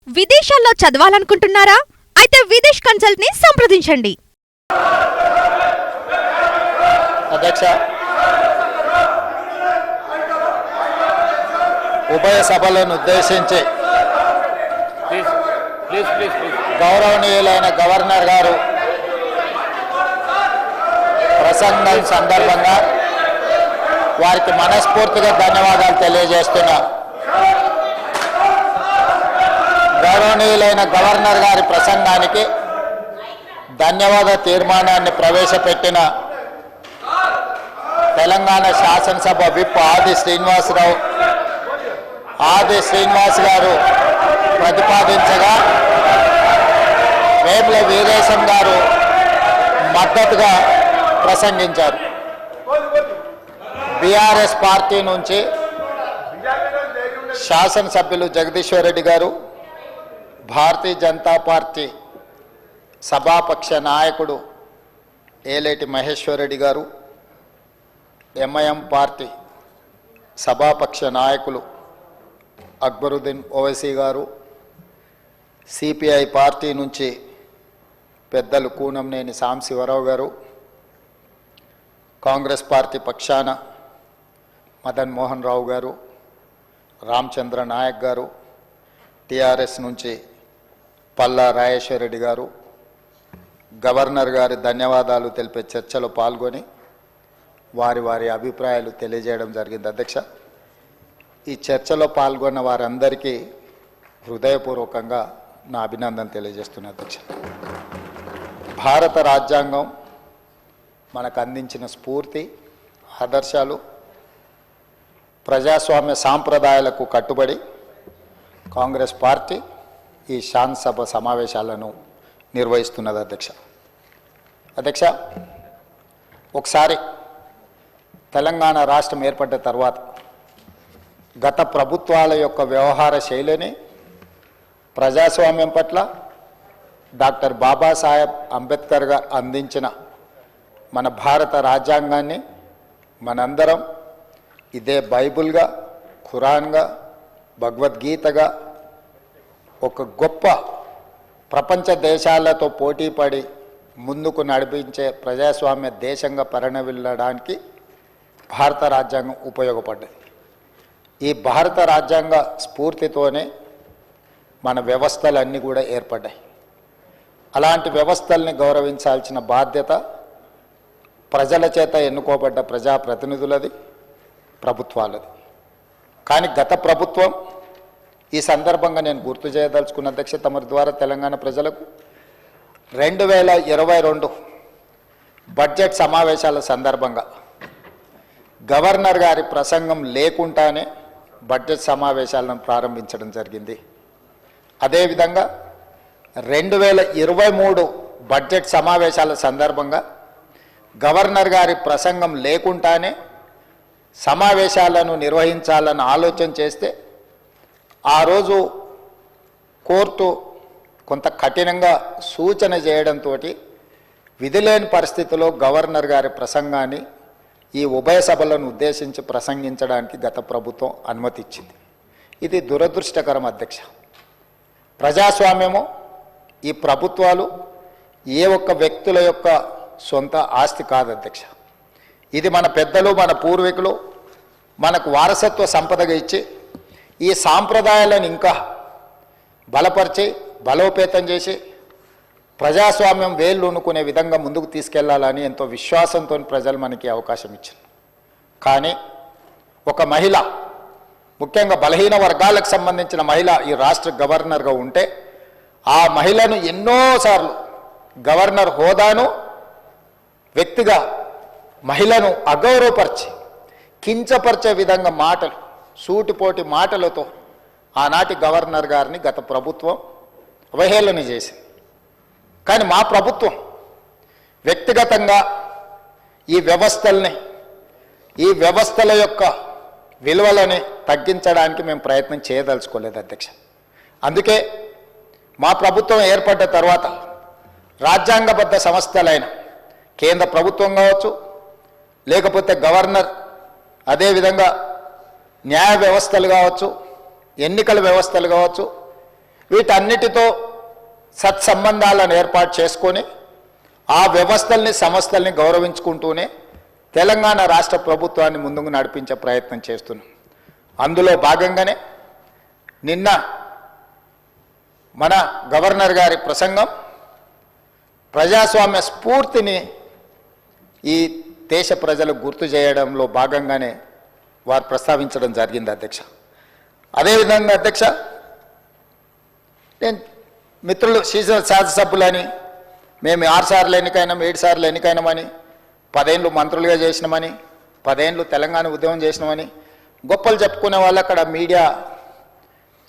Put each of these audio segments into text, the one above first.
విదేశాల్లో చదవాలనుకుంటున్నారా? అయితే విదేశ్ కన్సల్ట్ ని సంప్రదించండి. అధ్యక్ష, ఉభయ సభలను ఉద్దేశించి గౌరవనీయులైన గవర్నర్ గారు ప్రసంగం సందర్భంగా వారికి మనస్ఫూర్తిగా ధన్యవాదాలు తెలియజేస్తున్నా. గౌరవనీయులైన గవర్నర్ గారి ప్రసంగానికి ధన్యవాద తీర్మానాన్ని ప్రవేశపెట్టిన తెలంగాణ శాసనసభ విప్ ఆది శ్రీనివాస్ గారు ప్రతిపాదించగా వేముల వీరేశం గారు మద్దతుగా ప్రసంగించారు. బీఆర్ఎస్ పార్టీ నుంచి శాసనసభ్యులు జగదీశ్వర్ రెడ్డి గారు, భారతీయ జనతా పార్టీ సభాపక్ష నాయకుడు ఏలేటి మహేశ్వర్ రెడ్డి గారు, ఎంఐఎం పార్టీ సభాపక్ష నాయకులు అక్బరుద్దీన్ ఓవైసీ గారు, సిపిఐ పార్టీ నుంచి పెద్దలు కూనంనేని సాంశివరావు గారు, కాంగ్రెస్ పార్టీ పక్షాన మదన్ మోహన్ రావు గారు, రామచంద్ర నాయక్ గారు, టిఆర్ఎస్ నుంచి పల్లా రాజేశ్వర రెడ్డి గారు గవర్నర్ గారి ధన్యవాదాలు తెలిపే చర్చలో పాల్గొని వారి అభిప్రాయాలు తెలియజేయడం జరిగింది. అధ్యక్ష, ఈ చర్చలో పాల్గొన్న వారందరికీ హృదయపూర్వకంగా నా అభినందన తెలియజేస్తున్నా. అధ్యక్ష, భారత రాజ్యాంగం మనకు అందించిన స్ఫూర్తి, ఆదర్శాలు, ప్రజాస్వామ్య సాంప్రదాయాలకు కట్టుబడి కాంగ్రెస్ పార్టీ ఈ శాసనసభ సమావేశాలను నిర్వహిస్తున్నది. అధ్యక్ష, ఒకసారి తెలంగాణ రాష్ట్రం ఏర్పడ్డ తర్వాత గత ప్రభుత్వాల యొక్క వ్యవహార శైలిని ప్రజాస్వామ్యం పట్ల డాక్టర్ బాబాసాహెబ్ అంబేద్కర్ గారు అందించిన మన భారత రాజ్యాంగాన్ని మనందరం ఇదే బైబుల్గా, ఖురాన్గా, భగవద్గీతగా ఒక గొప్ప ప్రపంచ దేశాలతో పోటీపడి ముందుకు నడిపించే ప్రజాస్వామ్య దేశంగా పరిణమిల్లడానికి భారత రాజ్యాంగం ఉపయోగపడ్డది. ఈ భారత రాజ్యాంగ స్ఫూర్తితోనే మన వ్యవస్థలన్నీ కూడా ఏర్పడ్డాయి. అలాంటి వ్యవస్థల్ని గౌరవించాల్సిన బాధ్యత ప్రజల చేత ఎన్నుకోబడ్డ ప్రజాప్రతినిధులది, ప్రభుత్వాలది. కానీ గత ప్రభుత్వం, ఈ సందర్భంగా నేను గుర్తు చేయదలుచుకున్న అధ్యక్ష తమరి ద్వారా తెలంగాణ ప్రజలకు 2022 బడ్జెట్ సమావేశాల సందర్భంగా గవర్నర్ గారి ప్రసంగం లేకుండానే బడ్జెట్ సమావేశాలను ప్రారంభించడం జరిగింది. అదేవిధంగా 2023 బడ్జెట్ సమావేశాల సందర్భంగా గవర్నర్ గారి ప్రసంగం లేకుండానే సమావేశాలను నిర్వహించాలని ఆలోచన చేస్తే ఆ రోజు కోర్టు కొంత కఠినంగా సూచన చేయడంతో విధిలేని పరిస్థితిలో గవర్నర్ గారి ప్రసంగాన్ని ఈ ఉభయ సభలను ఉద్దేశించి ప్రసంగించడానికి గత ప్రభుత్వం అనుమతి ఇచ్చింది. ఇది దురదృష్టకరం అధ్యక్ష. ప్రజాస్వామ్యము, ఈ ప్రభుత్వాలు ఏ ఒక్క వ్యక్తుల యొక్క సొంత ఆస్తి కాదు అధ్యక్ష. ఇది మన పెద్దలు, మన పూర్వీకులు మనకు వారసత్వ సంపదగా ఇచ్చి ఈ సాంప్రదాయాలను ఇంకా బలపరిచి బలోపేతం చేసి ప్రజాస్వామ్యం వేళ్ళూనుకునే విధంగా ముందుకు తీసుకెళ్లాలని ఎంతో విశ్వాసంతో ప్రజలు మనకి అవకాశం ఇచ్చారు. కానీ ఒక మహిళ, ముఖ్యంగా బలహీన వర్గాలకు సంబంధించిన మహిళ ఈ రాష్ట్ర గవర్నర్గా ఉంటే ఆ మహిళను ఎన్నోసార్లు గవర్నర్ హోదాను వ్యక్తిగా మహిళను అగౌరవపరిచి కించపరిచే విధంగా మాటలు, సూటిపోటి మాటలతో ఆనాటి గవర్నర్ గారిని గత ప్రభుత్వం అవహేళన చేసింది. కానీ మా ప్రభుత్వం వ్యక్తిగతంగా ఈ వ్యవస్థల్ని, ఈ వ్యవస్థల యొక్క విలువలని తగ్గించడానికి మేము ప్రయత్నం చేయదలుచుకోలేదు అధ్యక్ష. అందుకే మా ప్రభుత్వం ఏర్పడ్డ తర్వాత రాజ్యాంగబద్ధ సంస్థలైన కేంద్ర ప్రభుత్వం కావచ్చు, లేకపోతే గవర్నర్, అదేవిధంగా న్యాయ వ్యవస్థలు కావచ్చు, ఎన్నికల వ్యవస్థలు కావచ్చు, వీటన్నిటితో సత్సంబంధాలను ఏర్పాటు చేసుకొని ఆ వ్యవస్థల్ని సంస్థల్ని గౌరవించుకుంటూనే తెలంగాణ రాష్ట్ర ప్రభుత్వాన్ని ముందుకు నడిపించే ప్రయత్నం చేస్తున్నాం. అందులో భాగంగానే నిన్న మన గవర్నర్ గారి ప్రసంగం ప్రజాస్వామ్య స్ఫూర్తిని ఈ దేశ ప్రజలకు గుర్తు చేయడంలో భాగంగానే వారు ప్రస్తావించడం జరిగింది అధ్యక్ష. అదేవిధంగా అధ్యక్ష, నేను మిత్రులు శాసనసభ్యులని మేము 6 సార్లు ఎన్నికైనాం, 7 సార్లు ఎన్నికైనామని, 10 ఏళ్ళు మంత్రులుగా చేసినామని, 10 ఏళ్ళు తెలంగాణ ఉద్యమం చేసినామని గొప్పలు చెప్పుకునే వాళ్ళు అక్కడ మీడియా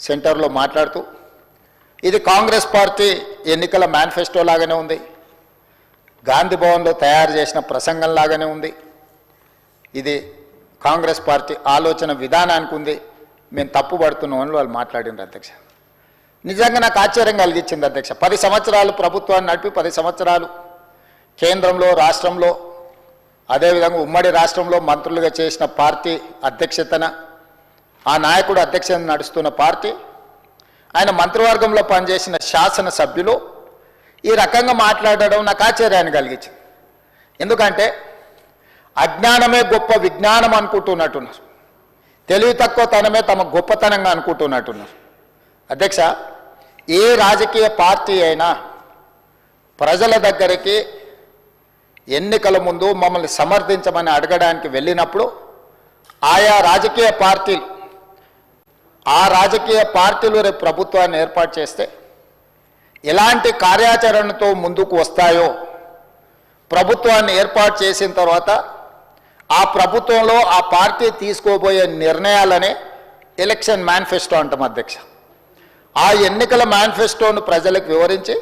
సెంటర్లో మాట్లాడుతూ ఇది కాంగ్రెస్ పార్టీ ఎన్నికల మేనిఫెస్టో లాగానే ఉంది, గాంధీ భవన్లో తయారు చేసిన ప్రసంగం లాగానే ఉంది, ఇది కాంగ్రెస్ పార్టీ ఆలోచన విధానానికి ఉంది, మేము తప్పు పడుతున్నామని వాళ్ళు మాట్లాడినారు అధ్యక్ష. నిజంగా నాకు ఆశ్చర్యం కలిగించింది అధ్యక్ష. 10 సంవత్సరాలు ప్రభుత్వాన్ని నడిపి 10 సంవత్సరాలు కేంద్రంలో రాష్ట్రంలో అదేవిధంగా ఉమ్మడి రాష్ట్రంలో మంత్రులుగా చేసిన పార్టీ అధ్యక్షతన ఆ నాయకుడు అధ్యక్షత నడుస్తున్న పార్టీ, ఆయన మంత్రివర్గంలో పనిచేసిన శాసనసభ్యులు ఈ రకంగా మాట్లాడడం నాకు ఆశ్చర్యాన్ని కలిగించింది. ఎందుకంటే అజ్ఞానమే గొప్ప విజ్ఞానం అనుకుంటున్నట్టున్నారు, తెలివి తక్కువతనమే తమ గొప్పతనంగా అనుకుంటున్నట్టున్నారు. అధ్యక్ష, ఏ రాజకీయ పార్టీ అయినా ప్రజల దగ్గరికి ఎన్నికల ముందు మమ్మల్ని సమర్థించమని అడగడానికి వెళ్ళినప్పుడు ఆయా రాజకీయ పార్టీలు రేపు ప్రభుత్వాన్ని ఏర్పాటు చేస్తే ఎలాంటి కార్యాచరణతో ముందుకు వస్తాయో, ప్రభుత్వాన్ని ఏర్పాటు చేసిన తర్వాత ఆ ప్రభుత్వంలో ఆ పార్టీ తీసుకోబోయే నిర్ణయాలనే ఎలక్షన్ మేనిఫెస్టో అంటాం అధ్యక్ష. ఆ ఎన్నికల మేనిఫెస్టోను ప్రజలకు వివరించి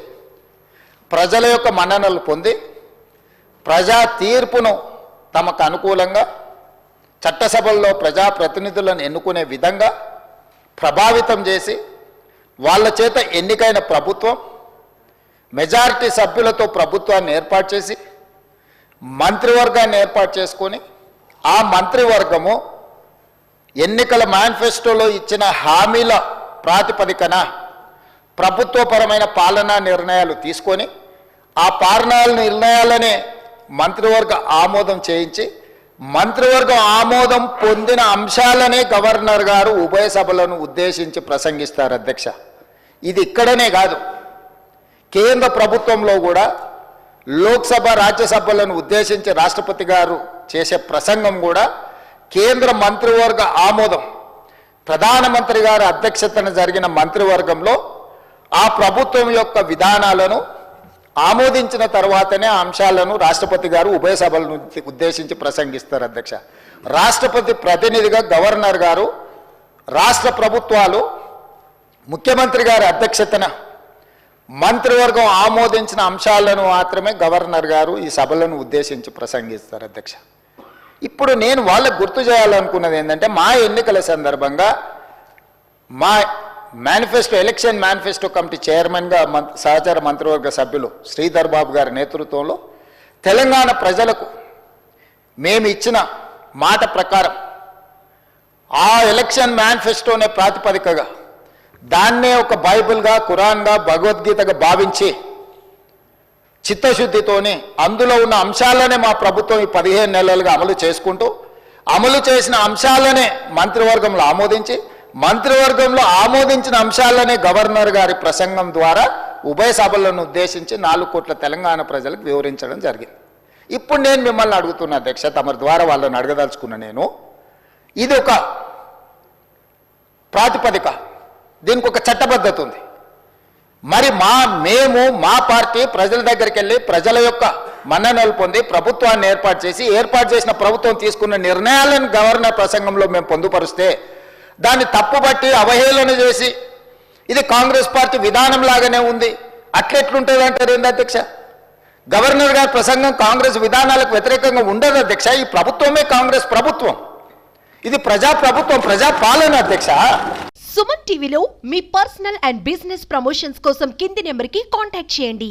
ప్రజల యొక్క మన్ననలు పొంది ప్రజా తీర్పును తమకు అనుకూలంగా చట్టసభల్లో ప్రజాప్రతినిధులను ఎన్నుకునే విధంగా ప్రభావితం చేసి వాళ్ళ చేత ఎన్నికైన ప్రభుత్వం మెజారిటీ సభ్యులతో ప్రభుత్వాన్ని ఏర్పాటు చేసి మంత్రివర్గాన్ని ఏర్పాటు చేసుకొని ఆ మంత్రివర్గము ఎన్నికల మేనిఫెస్టోలో ఇచ్చిన హామీల ప్రాతిపదికన ప్రభుత్వపరమైన పాలనా నిర్ణయాలు తీసుకొని ఆ పాలనా నిర్ణయాలనే మంత్రివర్గ ఆమోదం చేయించి మంత్రివర్గం ఆమోదం పొందిన అంశాలనే గవర్నర్ గారు ఉభయ సభలను ఉద్దేశించి ప్రసంగిస్తారు అధ్యక్ష. ఇది ఇక్కడనే కాదు, కేంద్ర ప్రభుత్వంలో కూడా లోక్సభ రాజ్యసభలను ఉద్దేశించి రాష్ట్రపతి గారు చేసే ప్రసంగం కూడా కేంద్ర మంత్రివర్గ ఆమోదం, ప్రధానమంత్రి గారి అధ్యక్షతన జరిగిన మంత్రివర్గంలో ఆ ప్రభుత్వం యొక్క విధానాలను ఆమోదించిన తర్వాతనే ఆ అంశాలను రాష్ట్రపతి గారు ఉభయ సభలను ఉద్దేశించి ప్రసంగిస్తారు అధ్యక్ష. రాష్ట్రపతి ప్రతినిధిగా గవర్నర్ గారు రాష్ట్ర ప్రభుత్వాలు ముఖ్యమంత్రి గారి అధ్యక్షతన మంత్రివర్గం ఆమోదించిన అంశాలను మాత్రమే గవర్నర్ గారు ఈ సభలను ఉద్దేశించి ప్రసంగిస్తారు అధ్యక్ష. ఇప్పుడు నేను వాళ్ళకు గుర్తు చేయాలనుకున్నది ఏంటంటే, మా ఎన్నికల సందర్భంగా మా మేనిఫెస్టో ఎలక్షన్ మేనిఫెస్టో కమిటీ చైర్మన్గా సహచార మంత్రివర్గ సభ్యులు శ్రీధర్ బాబు గారి నేతృత్వంలో తెలంగాణ ప్రజలకు మేము ఇచ్చిన మాట ప్రకారం ఆ ఎలక్షన్ మేనిఫెస్టోనే ప్రాతిపదికగా దాన్నే ఒక బైబిల్గా, ఖురాన్గా, భగవద్గీతగా భావించి చిత్తశుద్ధితోని అందులో ఉన్న అంశాలనే మా ప్రభుత్వం ఈ 15 నెలలుగా అమలు చేసుకుంటూ అమలు చేసిన అంశాలనే మంత్రివర్గంలో ఆమోదించి మంత్రివర్గంలో ఆమోదించిన అంశాలనే గవర్నర్ గారి ప్రసంగం ద్వారా ఉభయ సభలను ఉద్దేశించి 4 కోట్ల తెలంగాణ ప్రజలకు వివరించడం జరిగింది. ఇప్పుడు నేను మిమ్మల్ని అడుగుతున్న అధ్యక్ష, తమరి ద్వారా వాళ్ళని అడగదలుచుకున్న నేను, ఇది ఒక ప్రాతిపదిక, దీనికి ఒక చట్టబద్ధత ఉంది. మరి మా పార్టీ ప్రజల దగ్గరికి వెళ్ళి ప్రజల యొక్క మన్ననలు పొంది ప్రభుత్వాన్ని ఏర్పాటు చేసిన ప్రభుత్వం తీసుకున్న నిర్ణయాలను గవర్నర్ ప్రసంగంలో మేము పొందుపరిస్తే దాన్ని తప్పుబట్టి అవహేళన చేసి ఇది కాంగ్రెస్ పార్టీ విధానం లాగానే ఉంది అట్లెట్లుంటుంది అంటారు ఏంది అధ్యక్ష? గవర్నర్ గారి ప్రసంగం కాంగ్రెస్ విధానాలకు వ్యతిరేకంగా ఉండదు అధ్యక్ష. ఈ ప్రభుత్వమే కాంగ్రెస్ ప్రభుత్వం, ఇది ప్రజాప్రభుత్వం, ప్రజాపాలన అధ్యక్ష. సుమన్ టీవీలో మీ పర్సనల్ అండ్ బిజినెస్ ప్రమోషన్స్ కోసం కింది నెంబర్కి కాంటాక్ట్ చేయండి.